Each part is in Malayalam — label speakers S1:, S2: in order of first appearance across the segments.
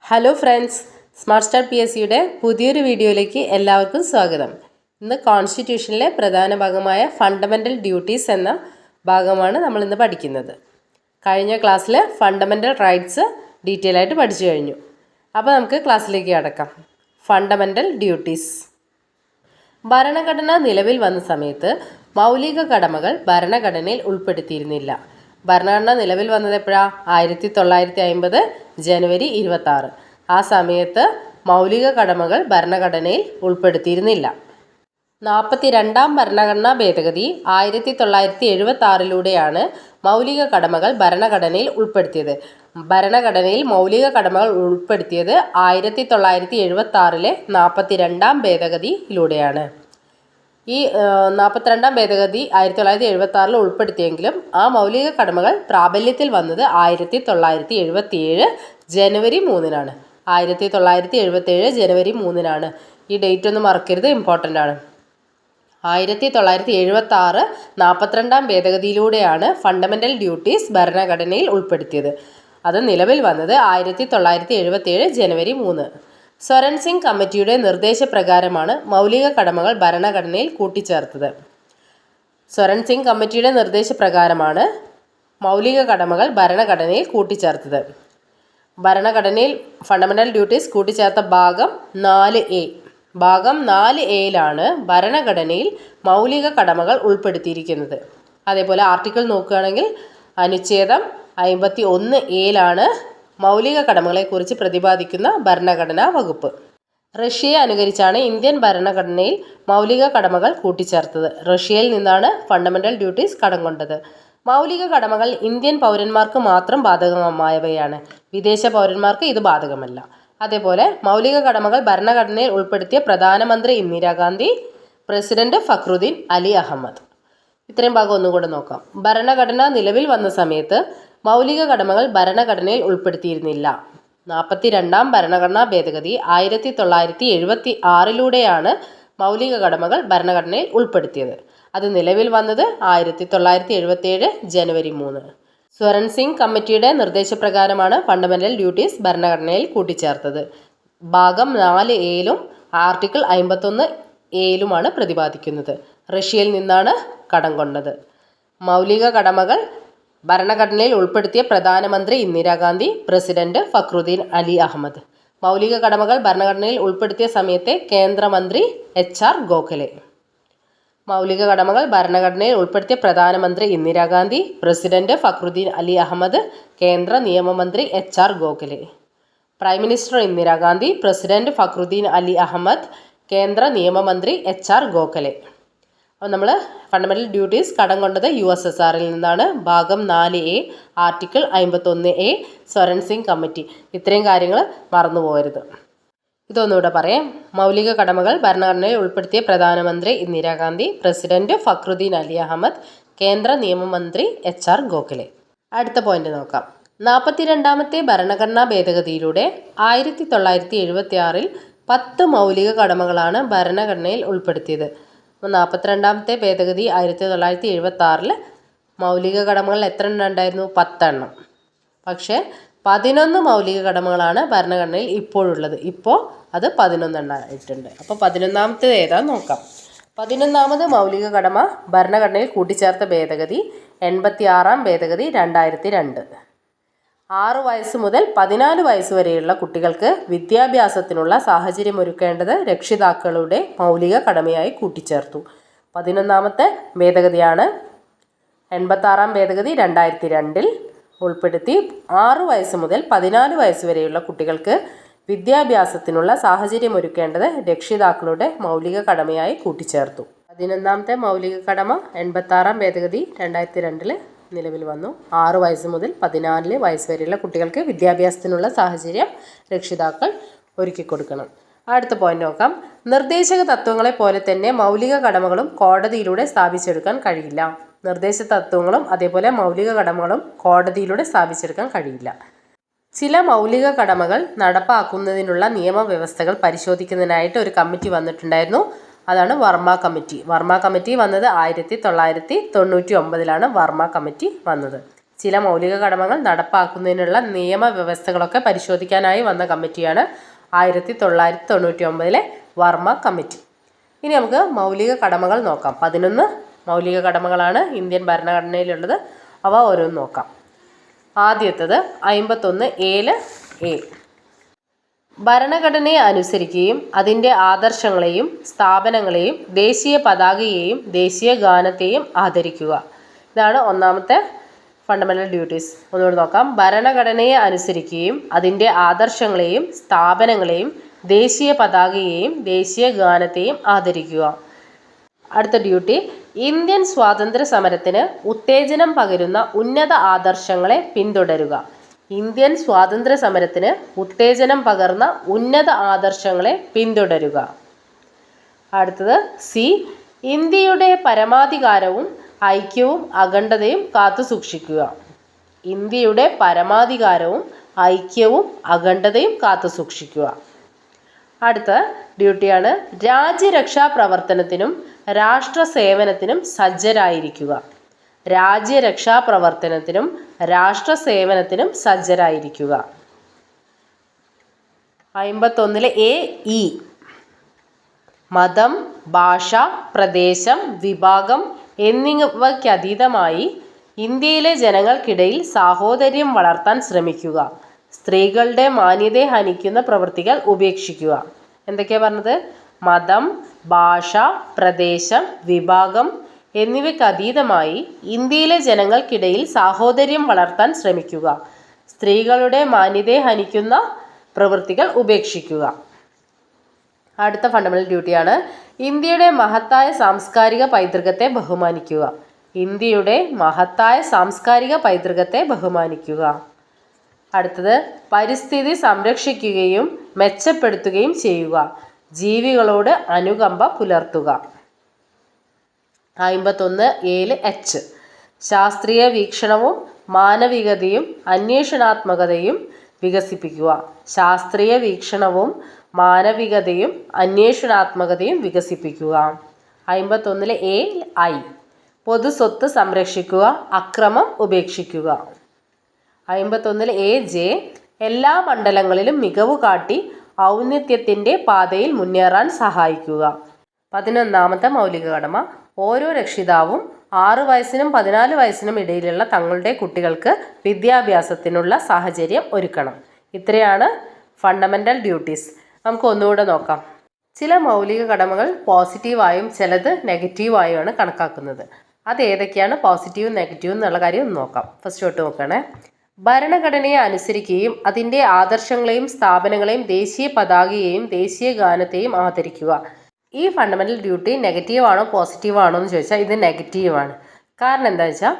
S1: Hello friends, smart star P S സിയുടെ പുതിയൊരു വീഡിയോയിലേക്ക് എല്ലാവർക്കും സ്വാഗതം. ഇന്ന് കോൺസ്റ്റിറ്റ്യൂഷനിലെ പ്രധാന ഭാഗമായ ഫണ്ടമെൻ്റൽ ഡ്യൂട്ടീസ് എന്ന ഭാഗമാണ് നമ്മളിന്ന് പഠിക്കുന്നത്. കഴിഞ്ഞ ക്ലാസ്സിൽ ഫണ്ടമെൻ്റൽ റൈറ്റ്സ് ഡീറ്റെയിൽ ആയിട്ട് പഠിച്ചു കഴിഞ്ഞു. അപ്പോൾ നമുക്ക് ക്ലാസ്സിലേക്ക് കടക്കാം. Fundamental duties. ഭരണഘടന നിലവിൽ വന്ന സമയത്ത് മൗലിക കടമകൾ ഭരണഘടനയിൽ ഉൾപ്പെടുത്തിയിരുന്നില്ല. ഭരണഘടന നിലവിൽ വന്നത് എപ്പോഴാണ്? 1950 ജനുവരി 26. ആ സമയത്ത് മൗലിക കടമകൾ ഭരണഘടനയിൽ ഉൾപ്പെടുത്തിയിരുന്നില്ല. 42ാം ഭരണഘടനാ ഭേദഗതി 1976 മൗലിക കടമകൾ ഭരണഘടനയിൽ ഉൾപ്പെടുത്തിയത്. ഭരണഘടനയിൽ മൗലിക കടമകൾ ഉൾപ്പെടുത്തിയത് 1976 42ാം ഭേദഗതിയിലൂടെയാണ്. ഈ 42ാം ഭേദഗതി 1976 ഉൾപ്പെടുത്തിയെങ്കിലും ആ മൗലിക കടമകൾ പ്രാബല്യത്തിൽ വന്നത് 1977 ജനുവരി 3. 1977 ജനുവരി 3. ഈ ഡേറ്റ് ഒന്ന് മറക്കരുത്, ഇമ്പോർട്ടൻ്റ് ആണ്. 1976 42ാം ഭേദഗതിയിലൂടെയാണ് ഫണ്ടമെൻ്റൽ ഡ്യൂട്ടീസ് ഭരണഘടനയിൽ ഉൾപ്പെടുത്തിയത്. അത് നിലവിൽ വന്നത് 1977 ജനുവരി 3. സ്വരൺ സിംഗ് കമ്മിറ്റിയുടെ നിർദ്ദേശപ്രകാരമാണ് മൗലിക കടമകൾ ഭരണഘടനയിൽ കൂട്ടിച്ചേർത്തത്. സ്വരൺ സിംഗ് കമ്മിറ്റിയുടെ നിർദ്ദേശപ്രകാരമാണ് മൗലിക കടമകൾ ഭരണഘടനയിൽ കൂട്ടിച്ചേർത്തത്. ഭരണഘടനയിൽ ഫണ്ടമെൻ്റൽ ഡ്യൂട്ടീസ് കൂട്ടിച്ചേർത്ത ഭാഗം 4A. ഭാഗം 4Aയിലാണ് ഭരണഘടനയിൽ മൗലിക കടമകൾ ഉൾപ്പെടുത്തിയിരിക്കുന്നത്. അതേപോലെ ആർട്ടിക്കിൾ നോക്കുകയാണെങ്കിൽ അനുച്ഛേദം 51A മൗലിക കടമകളെക്കുറിച്ച് പ്രതിപാദിക്കുന്ന ഭരണഘടനാ വകുപ്പ്. റഷ്യയെ അനുകരിച്ചാണ് ഇന്ത്യൻ ഭരണഘടനയിൽ മൗലിക കടമകൾ കൂട്ടിച്ചേർത്തത്. റഷ്യയിൽ നിന്നാണ് ഫണ്ടമെൻ്റൽ ഡ്യൂട്ടീസ് കടം കൊണ്ടത്. മൗലിക കടമകൾ ഇന്ത്യൻ പൗരന്മാർക്ക് മാത്രം ബാധകമായവയാണ്. വിദേശ പൗരന്മാർക്ക് ഇത് ബാധകമല്ല. അതേപോലെ മൗലിക കടമകൾ ഭരണഘടനയിൽ ഉൾപ്പെടുത്തിയ പ്രധാനമന്ത്രി ഇന്ദിരാഗാന്ധി, പ്രസിഡന്റ് ഫക്രുദ്ദീൻ അലി അഹമ്മദ്. ഇത്രയും ഭാഗം ഒന്നും കൂടെ നോക്കാം. ഭരണഘടന നിലവിൽ വന്ന സമയത്ത് മൗലിക കടമകൾ ഭരണഘടനയിൽ ഉൾപ്പെടുത്തിയിരുന്നില്ല. 42ാം ഭരണഘടനാ ഭേദഗതി 1976 മൗലിക കടമകൾ ഭരണഘടനയിൽ ഉൾപ്പെടുത്തിയത്. അത് നിലവിൽ വന്നത് 1977 ജനുവരി 3. സ്വരൺ സിംഗ് കമ്മിറ്റിയുടെ നിർദ്ദേശപ്രകാരമാണ് ഫണ്ടമെൻ്റൽ ഡ്യൂട്ടീസ് ഭരണഘടനയിൽ കൂട്ടിച്ചേർത്തത്. ഭാഗം 4Aയിലും ആർട്ടിക്കിൾ 51Aയിലുമാണ് പ്രതിപാദിക്കുന്നത്. റഷ്യയിൽ നിന്നാണ് കടം കൊണ്ടത്. മൗലിക കടമകൾ ഭരണഘടനയിൽ ഉൾപ്പെടുത്തിയ പ്രധാനമന്ത്രി ഇന്ദിരാഗാന്ധി, പ്രസിഡന്റ് ഫക്രുദ്ദീൻ അലി അഹമ്മദ്. മൗലിക കടമകൾ ഭരണഘടനയിൽ ഉൾപ്പെടുത്തിയ സമയത്തെ കേന്ദ്രമന്ത്രി HR ഗോഖലെ. മൗലിക കടമകൾ ഭരണഘടനയിൽ ഉൾപ്പെടുത്തിയ പ്രധാനമന്ത്രി ഇന്ദിരാഗാന്ധി, പ്രസിഡന്റ് ഫക്രുദ്ദീൻ അലി അഹമ്മദ്, കേന്ദ്ര നിയമമന്ത്രി HR Gokhale. Prime minister Indira Gandhi, president Fakhruddin Ali Ahmed, കേന്ദ്ര നിയമമന്ത്രി HR ഗോഖലെ. അപ്പോൾ നമ്മൾ ഫണ്ടമെൻ്റൽ ഡ്യൂട്ടീസ് കടം കൊണ്ടത് USSRൽ നിന്നാണ്. ഭാഗം 4A, article 51A, Swaran Singh committee. ഇത്രയും കാര്യങ്ങൾ മറന്നു പോകരുത്. ഇതൊന്നുകൂടെ പറയാം. മൗലിക കടമകൾ ഭരണഘടനയിൽ ഉൾപ്പെടുത്തിയ പ്രധാനമന്ത്രി ഇന്ദിരാഗാന്ധി, പ്രസിഡന്റ് ഫക്രുദ്ദീൻ അലി അഹമ്മദ്, കേന്ദ്ര നിയമമന്ത്രി HR ഗോഖലെ. അടുത്ത പോയിന്റ് നോക്കാം. 42ാമത്തെ ഭരണഘടനാ ഭേദഗതിയിലൂടെ 1976 10 മൗലിക കടമകളാണ് ഭരണഘടനയിൽ ഉൾപ്പെടുത്തിയത്. 42ാമത്തെ ഭേദഗതി 1976 മൗലിക കടമകൾ എത്ര എണ്ണം ഉണ്ടായിരുന്നു? 10 എണ്ണം. പക്ഷേ 11 മൗലിക കടമകളാണ് ഭരണഘടനയിൽ ഇപ്പോഴുള്ളത്. ഇപ്പോൾ അത് 11 എണ്ണമായിട്ടുണ്ട്. അപ്പോൾ 11ാമത്തേത് ഏതാന്ന് നോക്കാം. 11ാമത് മൗലിക കടമ ഭരണഘടനയിൽ കൂട്ടിച്ചേർത്ത ഭേദഗതി 86ാം ഭേദഗതി 2002. 6 വയസ്സ് മുതൽ 14 വയസ്സ് വരെയുള്ള കുട്ടികൾക്ക് വിദ്യാഭ്യാസത്തിനുള്ള സാഹചര്യമൊരുക്കേണ്ടത് രക്ഷിതാക്കളുടെ മൗലിക കടമയായി കൂട്ടിച്ചേർത്തു. 11ാമത്തെ ഭേദഗതിയാണ്. 86ാം ഭേദഗതി 2002 ഉൾപ്പെടുത്തി 6 വയസ്സ് മുതൽ 14 വയസ്സ് വരെയുള്ള കുട്ടികൾക്ക് വിദ്യാഭ്യാസത്തിനുള്ള സാഹചര്യമൊരുക്കേണ്ടത് രക്ഷിതാക്കളുടെ മൗലിക കടമയായി കൂട്ടിച്ചേർത്തു. 11ാമത്തെ മൗലിക കടമ 86ാം ഭേദഗതി 2002 നിലവിൽ വന്നു. 6 വയസ്സ് മുതൽ 14 വയസ്സ് വരെയുള്ള കുട്ടികൾക്ക് വിദ്യാഭ്യാസത്തിനുള്ള സാഹചര്യം രക്ഷിതാക്കൾ ഒരുക്കി കൊടുക്കണം. അടുത്ത പോയിന്റ് നോക്കാം. നിർദ്ദേശക തത്വങ്ങളെ പോലെ തന്നെ മൗലിക കടമകളും കോടതിയിലൂടെ സ്ഥാപിച്ചെടുക്കാൻ കഴിയില്ല. നിർദ്ദേശ തത്വങ്ങളും അതേപോലെ മൗലിക കടമകളും കോടതിയിലൂടെ സ്ഥാപിച്ചെടുക്കാൻ കഴിയില്ല. ചില മൗലിക കടമകൾ നടപ്പാക്കുന്നതിനുള്ള നിയമവ്യവസ്ഥകൾ പരിശോധിക്കുന്നതിനായിട്ട് ഒരു കമ്മിറ്റി വന്നിട്ടുണ്ടായിരുന്നു. അതാണ് വർമ്മ കമ്മിറ്റി. വർമ്മ കമ്മിറ്റി വന്നത് 1999 വർമ്മ കമ്മിറ്റി വന്നത്. ചില മൗലിക കടമകൾ നടപ്പാക്കുന്നതിനുള്ള നിയമവ്യവസ്ഥകളൊക്കെ പരിശോധിക്കാനായി വന്ന കമ്മിറ്റിയാണ് 1999 വർമ്മ കമ്മിറ്റി. ഇനി നമുക്ക് മൗലിക കടമകൾ നോക്കാം. 11 മൗലിക കടമകളാണ് ഇന്ത്യൻ ഭരണഘടനയിലുള്ളത്. അവ ഓരോന്ന് നോക്കാം. ആദ്യത്തേത് 51A. ഭരണഘടനയെ അനുസരിക്കുകയും അതിൻ്റെ ആദർശങ്ങളെയും സ്ഥാപനങ്ങളെയും ദേശീയ പതാകയെയും ദേശീയ ഗാനത്തെയും ആദരിക്കുക. ഇതാണ് ഒന്നാമത്തെ ഫണ്ടമെൻ്റൽ ഡ്യൂട്ടീസ്. ഒന്നുകൂടി നോക്കാം. ഭരണഘടനയെ അനുസരിക്കുകയും അതിൻ്റെ ആദർശങ്ങളെയും സ്ഥാപനങ്ങളെയും ദേശീയ പതാകയെയും ദേശീയ ഗാനത്തെയും ആദരിക്കുക. അടുത്ത ഡ്യൂട്ടി, ഇന്ത്യൻ സ്വാതന്ത്ര്യ സമരത്തിന് ഉത്തേജനം പകരുന്ന ഉന്നത ആദർശങ്ങളെ പിന്തുടരുക. ഇന്ത്യൻ സ്വാതന്ത്ര്യ സമരത്തിന് ഉത്തേജനം പകർന്ന ഉന്നത ആദർശങ്ങളെ പിന്തുടരുക. അടുത്തത് സി, ഇന്ത്യയുടെ പരമാധികാരവും ഐക്യവും അഖണ്ഡതയും കാത്തുസൂക്ഷിക്കുക. ഇന്ത്യയുടെ പരമാധികാരവും ഐക്യവും അഖണ്ഡതയും കാത്തുസൂക്ഷിക്കുക. അടുത്ത ഡ്യൂട്ടിയാണ് രാജ്യരക്ഷാ പ്രവർത്തനത്തിനും രാഷ്ട്ര സേവനത്തിനും സജ്ജരായിരിക്കുക. രാജ്യരക്ഷാ പ്രവർത്തനത്തിനും രാഷ്ട്ര സേവനത്തിനും സജ്ജരായിരിക്കുക. 51A. മതം, ഭാഷ, പ്രദേശം, വിഭാഗം എന്നിവയ്ക്കതീതമായി ഇന്ത്യയിലെ ജനങ്ങൾക്കിടയിൽ സാഹോദര്യം വളർത്താൻ ശ്രമിക്കുക. സ്ത്രീകളുടെ മാന്യതയെ ഹനിക്കുന്ന പ്രവൃത്തികൾ ഉപേക്ഷിക്കുക. എന്തൊക്കെയാണ് പറഞ്ഞത്? മതം, ഭാഷ, പ്രദേശം, വിഭാഗം എന്നിവയ്ക്കതീതമായി ഇന്ത്യയിലെ ജനങ്ങൾക്കിടയിൽ സാഹോദര്യം വളർത്താൻ ശ്രമിക്കുക. സ്ത്രീകളുടെ മാന്യതയെ ഹനിക്കുന്ന പ്രവൃത്തികൾ ഉപേക്ഷിക്കുക. അടുത്ത ഫണ്ടമെൻ്റൽ ഡ്യൂട്ടിയാണ് ഇന്ത്യയുടെ മഹത്തായ സാംസ്കാരിക പൈതൃകത്തെ ബഹുമാനിക്കുക. ഇന്ത്യയുടെ മഹത്തായ സാംസ്കാരിക പൈതൃകത്തെ ബഹുമാനിക്കുക. അടുത്തത് പരിസ്ഥിതി സംരക്ഷിക്കുകയും മെച്ചപ്പെടുത്തുകയും ചെയ്യുക. ജീവികളോട് അനുകമ്പ പുലർത്തുക. 51A. ശാസ്ത്രീയ വീക്ഷണവും മാനവികതയും അന്വേഷണാത്മകതയും വികസിപ്പിക്കുക. ശാസ്ത്രീയ വീക്ഷണവും മാനവികതയും അന്വേഷണാത്മകതയും വികസിപ്പിക്കുക. 51A. പൊതു സ്വത്ത് സംരക്ഷിക്കുക, അക്രമം ഉപേക്ഷിക്കുക. 51A. എല്ലാ മണ്ഡലങ്ങളിലും മികവ് കാട്ടി ഔന്നത്യത്തിൻ്റെ പാതയിൽ മുന്നേറാൻ സഹായിക്കുക. 11ാമത്തെ മൗലിക കടമ, ഓരോ രക്ഷിതാവും 6 വയസ്സിനും 14 വയസ്സിനും ഇടയിലുള്ള തങ്ങളുടെ കുട്ടികൾക്ക് വിദ്യാഭ്യാസത്തിനുള്ള സാഹചര്യം ഒരുക്കണം. ഇത്രയാണ് ഫണ്ടമെൻ്റൽ ഡ്യൂട്ടീസ്. നമുക്ക് ഒന്നുകൂടെ നോക്കാം. ചില മൗലിക കടമകൾ പോസിറ്റീവായും ചിലത് നെഗറ്റീവായുമാണ് കണക്കാക്കുന്നത്. അത് ഏതൊക്കെയാണ് പോസിറ്റീവും നെഗറ്റീവും എന്നുള്ള കാര്യം ഒന്ന് നോക്കാം. ഫസ്റ്റ് തൊട്ട് നോക്കണേ. ഭരണഘടനയെ അനുസരിക്കുകയും അതിൻ്റെ ആദർശങ്ങളെയും സ്ഥാപനങ്ങളെയും ദേശീയ പതാകയെയും ദേശീയ ഗാനത്തെയും ആദരിക്കുക. ഈ ഫണ്ടമെൻ്റൽ ഡ്യൂട്ടി നെഗറ്റീവാണോ പോസിറ്റീവാണോ എന്ന് ചോദിച്ചാൽ ഇത് നെഗറ്റീവാണ്. കാരണം എന്താണെന്ന് വെച്ചാൽ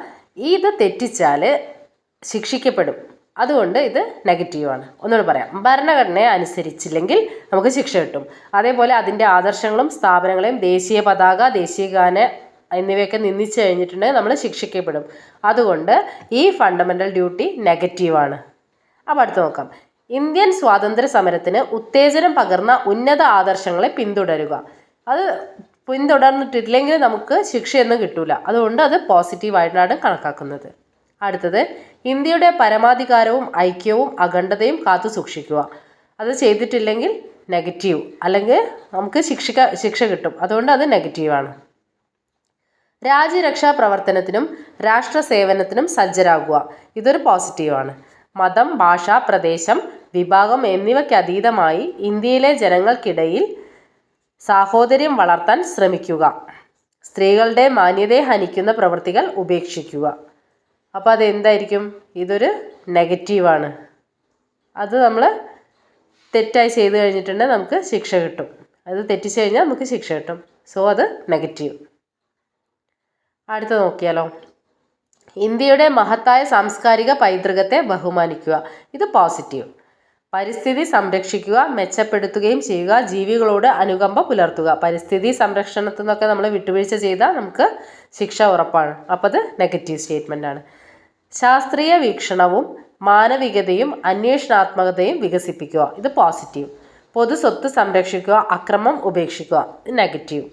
S1: ഇത് തെറ്റിച്ചാൽ ശിക്ഷിക്കപ്പെടും. അതുകൊണ്ട് ഇത് നെഗറ്റീവാണ്. ഒന്നുകൂടെ പറയാം. ഭരണഘടനയെ അനുസരിച്ചില്ലെങ്കിൽ നമുക്ക് ശിക്ഷ കിട്ടും. അതേപോലെ അതിൻ്റെ ആദർശങ്ങളും സ്ഥാപനങ്ങളെയും ദേശീയ പതാക, ദേശീയ ഗാന എന്നിവയൊക്കെ നിന്ദിച്ചു കഴിഞ്ഞിട്ടുണ്ടെങ്കിൽ നമ്മൾ ശിക്ഷിക്കപ്പെടും. അതുകൊണ്ട് ഈ ഫണ്ടമെൻ്റൽ ഡ്യൂട്ടി നെഗറ്റീവാണ്. അപ്പോൾ അടുത്ത് നോക്കാം. ഇന്ത്യൻ സ്വാതന്ത്ര്യ സമരത്തിന് ഉത്തേജനം പകർന്ന ഉന്നത ആദർശങ്ങളെ പിന്തുടരുക. അത് പിന്തുടർന്നിട്ടില്ലെങ്കിൽ നമുക്ക് ശിക്ഷയൊന്നും കിട്ടൂല. അതുകൊണ്ട് അത് പോസിറ്റീവായിട്ടാണ് കണക്കാക്കുന്നത്. അടുത്തത് ഇന്ത്യയുടെ പരമാധികാരവും ഐക്യവും അഖണ്ഡതയും കാത്തു സൂക്ഷിക്കുക. അത് ചെയ്തിട്ടില്ലെങ്കിൽ നെഗറ്റീവ്, അല്ലെങ്കിൽ നമുക്ക് ശിക്ഷ കിട്ടും. അതുകൊണ്ട് അത് നെഗറ്റീവാണ്. രാജ്യരക്ഷാ പ്രവർത്തനത്തിനും രാഷ്ട്ര സേവനത്തിനും സജ്ജരാകുക. ഇതൊരു പോസിറ്റീവാണ്. മതം, ഭാഷ, പ്രദേശം, വിഭാഗം എന്നിവയ്ക്കതീതമായി ഇന്ത്യയിലെ ജനങ്ങൾക്കിടയിൽ സാഹോദര്യം വളർത്താൻ ശ്രമിക്കുക. സ്ത്രീകളുടെ മാന്യതയെ ഹനിക്കുന്ന പ്രവൃത്തികൾ ഉപേക്ഷിക്കുക. അപ്പോൾ അതെന്തായിരിക്കും? ഇതൊരു നെഗറ്റീവാണ്. അത് നമ്മൾ തെറ്റായി ചെയ്ത് കഴിഞ്ഞിട്ടുണ്ടെങ്കിൽ നമുക്ക് ശിക്ഷ കിട്ടും. അത് തെറ്റിച്ച് കഴിഞ്ഞാൽ നമുക്ക് ശിക്ഷ കിട്ടും. സോ അത് നെഗറ്റീവ്. അടുത്ത നോക്കിയാലോ. ഇന്ത്യയുടെ മഹത്തായ സാംസ്കാരിക പൈതൃകത്തെ ബഹുമാനിക്കുക. ഇത് പോസിറ്റീവ്. പരിസ്ഥിതി സംരക്ഷിക്കുക, മെച്ചപ്പെടുത്തുകയും ചെയ്യുക, ജീവികളോട് അനുകമ്പ പുലർത്തുക. പരിസ്ഥിതി സംരക്ഷണത്തിൽ നിന്നൊക്കെ നമ്മൾ വിട്ടുവീഴ്ച ചെയ്താൽ നമുക്ക് ശിക്ഷ ഉറപ്പാണ്. അപ്പോൾ അത് നെഗറ്റീവ് സ്റ്റേറ്റ്മെൻ്റ് ആണ്. ശാസ്ത്രീയ വീക്ഷണവും മാനവികതയും അന്വേഷണാത്മകതയും വികസിപ്പിക്കുക. ഇത് പോസിറ്റീവ്. പൊതു സ്വത്ത് സംരക്ഷിക്കുക, അക്രമം ഉപേക്ഷിക്കുക. ഇത് നെഗറ്റീവ്.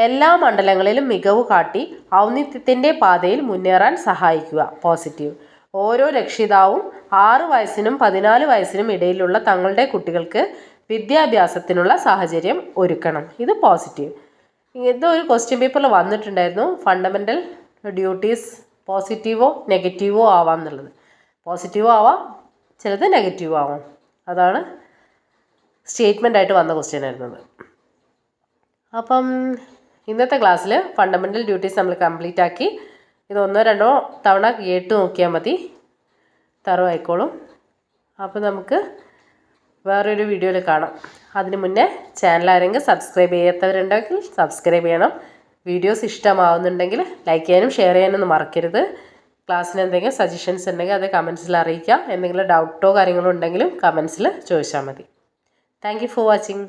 S1: എല്ലാ മണ്ഡലങ്ങളിലും മികവ് കാട്ടി ഔന്നത്യത്തിൻ്റെ പാതയിൽ മുന്നേറാൻ സഹായിക്കുക. പോസിറ്റീവ്. ഓരോ രക്ഷിതാവും 6 വയസ്സിനും 14 വയസ്സിനും ഇടയിലുള്ള തങ്ങളുടെ കുട്ടികൾക്ക് വിദ്യാഭ്യാസത്തിനുള്ള സാഹചര്യം ഒരുക്കണം. ഇത് പോസിറ്റീവ്. ഇതൊരു ക്വസ്റ്റ്യൻ പേപ്പറിൽ വന്നിട്ടുണ്ടായിരുന്നു. ഫണ്ടമെൻ്റൽ ഡ്യൂട്ടീസ് പോസിറ്റീവോ നെഗറ്റീവോ ആവാം എന്നുള്ളത്. പോസിറ്റീവോ ആവാം, ചിലത് നെഗറ്റീവോ ആവാം. അതാണ് സ്റ്റേറ്റ്മെൻ്റ് ആയിട്ട് വന്ന ക്വസ്റ്റ്യൻ ആയിരുന്നത്. അപ്പം ഇന്നത്തെ ക്ലാസ്സിൽ ഫണ്ടമെൻ്റൽ ഡ്യൂട്ടീസ് നമ്മൾ കംപ്ലീറ്റ് ആക്കി. ഇത് 1-2 തവണ കേട്ട് നോക്കിയാൽ മതി, തറവായിക്കോളും. അപ്പോൾ നമുക്ക് വേറൊരു വീഡിയോയിൽ കാണാം. അതിന് മുന്നേ ചാനൽ ആരെങ്കിലും സബ്സ്ക്രൈബ് ചെയ്യാത്തവരുണ്ടെങ്കിൽ സബ്സ്ക്രൈബ് ചെയ്യണം. വീഡിയോസ് ഇഷ്ടമാവുന്നുണ്ടെങ്കിൽ ലൈക്ക് ചെയ്യാനും ഷെയർ ചെയ്യാനൊന്നും മറക്കരുത്. ക്ലാസ്സിന് എന്തെങ്കിലും സജഷൻസ് ഉണ്ടെങ്കിൽ അത് കമൻസിൽ അറിയിക്കാം. എന്തെങ്കിലും ഡൗട്ടോ കാര്യങ്ങളോ ഉണ്ടെങ്കിലും കമൻസിൽ ചോദിച്ചാൽ മതി. Thank you for watching.